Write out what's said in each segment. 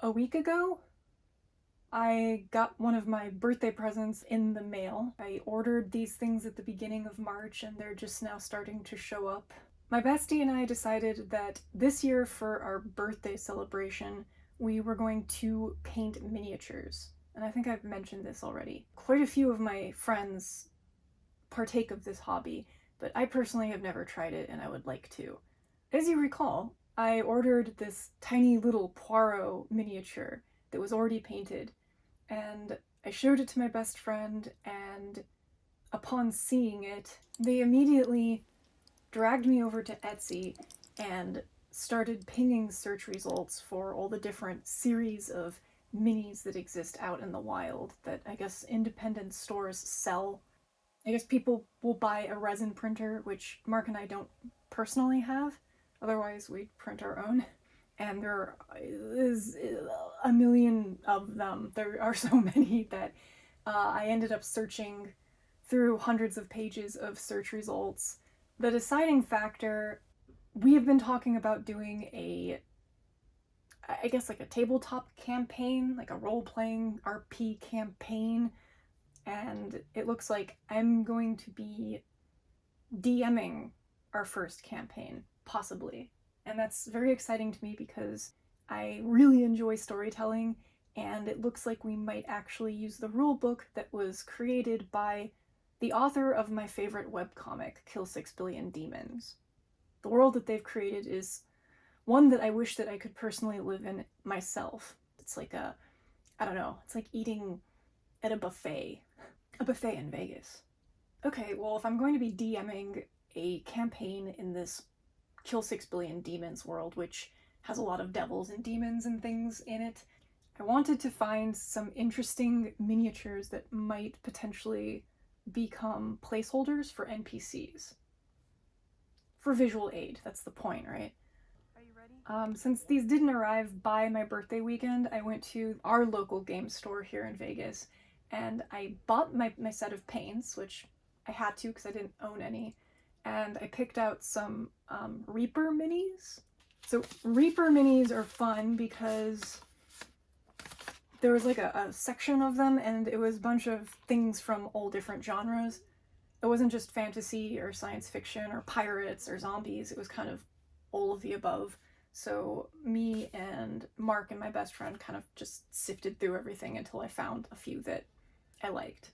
A week ago, I got one of my birthday presents in the mail. I ordered these things at the beginning of March and they're just now starting to show up. My bestie and I decided that this year for our birthday celebration, we were going to paint miniatures. And I think I've mentioned this already. Quite a few of my friends partake of this hobby, but I personally have never tried it and I would like to. As you recall, I ordered this tiny little Poirot miniature that was already painted, and I showed it to my best friend, and upon seeing it, they immediately dragged me over to Etsy and started pinging search results for all the different series of minis that exist out in the wild that I guess independent stores sell. I guess people will buy a resin printer, which Mark and I don't personally have. Otherwise, we'd print our own. And there is a million of them. There are so many that I ended up searching through hundreds of pages of search results. The deciding factor, we have been talking about doing I guess like a tabletop campaign, like a role-playing RP campaign, and it looks like I'm going to be DMing our first campaign, possibly. And that's very exciting to me because I really enjoy storytelling, and it looks like we might actually use the rulebook that was created by the author of my favorite webcomic, Kill 6 Billion Demons. The world that they've created is one that I wish that I could personally live in myself. It's like I don't know, it's like eating at a buffet in Vegas. Okay, well, if I'm going to be DMing a campaign in this Kill 6 Billion Demons world, which has a lot of devils and demons and things in it, I wanted to find some interesting miniatures that might potentially become placeholders for NPCs. For visual aid, that's the point, right? Are you ready? Since these didn't arrive by my birthday weekend, I went to our local game store here in Vegas and I bought my set of paints, which I had to because I didn't own any, and I picked out some Reaper minis. So Reaper minis are fun because there was like a section of them and it was a bunch of things from all different genres. It wasn't just fantasy or science fiction or pirates or zombies, it was kind of all of the above. So me and Mark and my best friend kind of just sifted through everything until I found a few that I liked.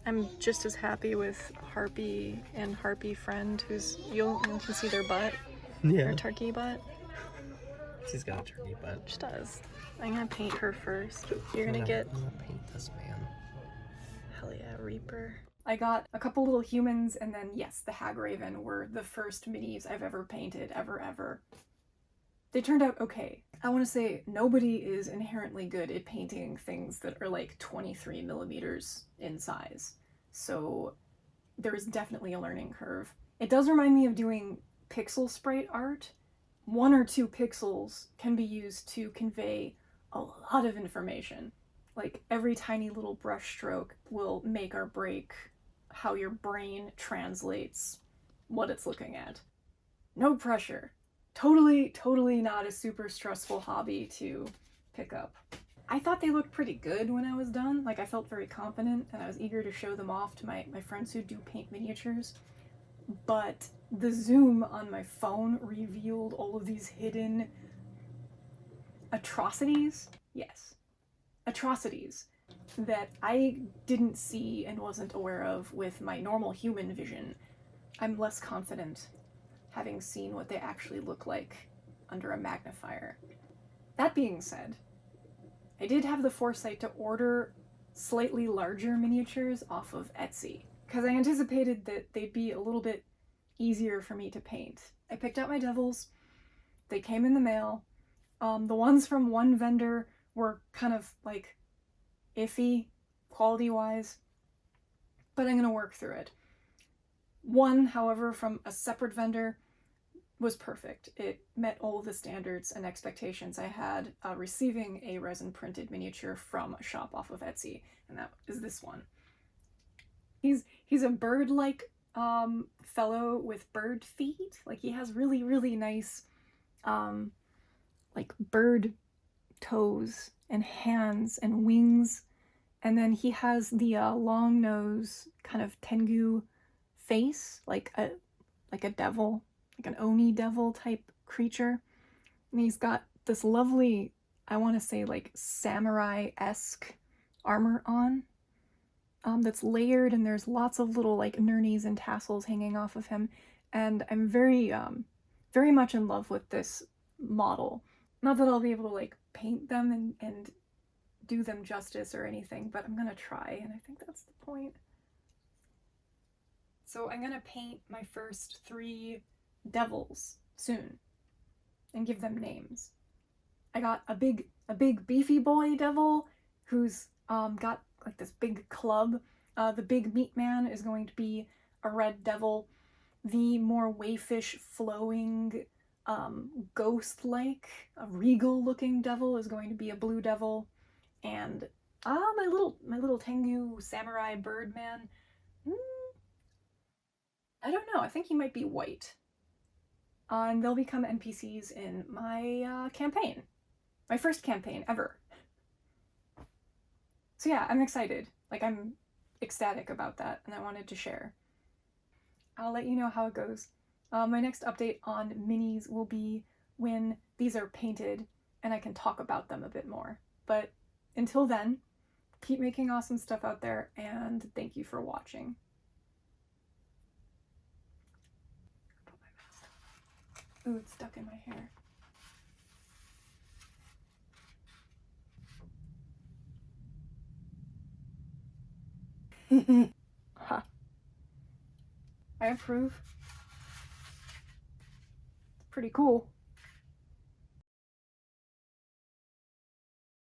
I'm just as happy with Harpy and Harpy Friend, who's you can see their butt, their turkey butt. She's got a turkey butt. She does. I'm gonna paint her first. You're gonna get. I'm gonna paint this man. Hell yeah, Reaper. I got a couple little humans, and then yes, the Hag Raven were the first minis I've ever painted, ever. They turned out okay. I want to say nobody is inherently good at painting things that are like 23 millimeters in size. So there's definitely a learning curve. It does remind me of doing pixel sprite art. 1 or 2 pixels can be used to convey a lot of information. Like every tiny little brush stroke will make or break how your brain translates what it's looking at. No pressure. Totally not a super stressful hobby to pick up. I thought they looked pretty good when I was done. Like, I felt very confident and I was eager to show them off to my friends who do paint miniatures. But the zoom on my phone revealed all of these hidden atrocities. Yes, atrocities that I didn't see and wasn't aware of with my normal human vision. I'm less confident having seen what they actually look like under a magnifier. That being said, I did have the foresight to order slightly larger miniatures off of Etsy, because I anticipated that they'd be a little bit easier for me to paint. I picked out my devils, they came in the mail. The ones from one vendor were kind of like iffy quality-wise, but I'm gonna work through it. One, however, from a separate vendor was perfect. It met all of the standards and expectations I had receiving a resin printed miniature from a shop off of Etsy, and that is this one. He's a bird-like fellow with bird feet. Like, he has really nice like bird toes and hands and wings. And then he has the long nose, kind of Tengu face, like a devil, like an Oni devil type creature. And he's got this lovely, I want to say like samurai-esque armor on, that's layered, and there's lots of little like nurnies and tassels hanging off of him. And I'm very much in love with this model. Not that I'll be able to like paint them and do them justice or anything, but I'm gonna try, and I think that's the point. So I'm gonna paint my first 3 devils soon and give them names. I got a big beefy boy devil who's got like this big club. The big meat man is going to be a red devil. The more wayfish flowing ghost-like, a regal-looking devil is going to be a blue devil. And my little Tengu samurai bird man, I don't know, I think he might be white. And they'll become NPCs in my campaign. My first campaign ever. So yeah, I'm excited. Like, I'm ecstatic about that, and I wanted to share. I'll let you know how it goes. My next update on minis will be when these are painted and I can talk about them a bit more. But until then, keep making awesome stuff out there, and thank you for watching. Ooh, it's stuck in my hair. Ha. I approve. It's pretty cool.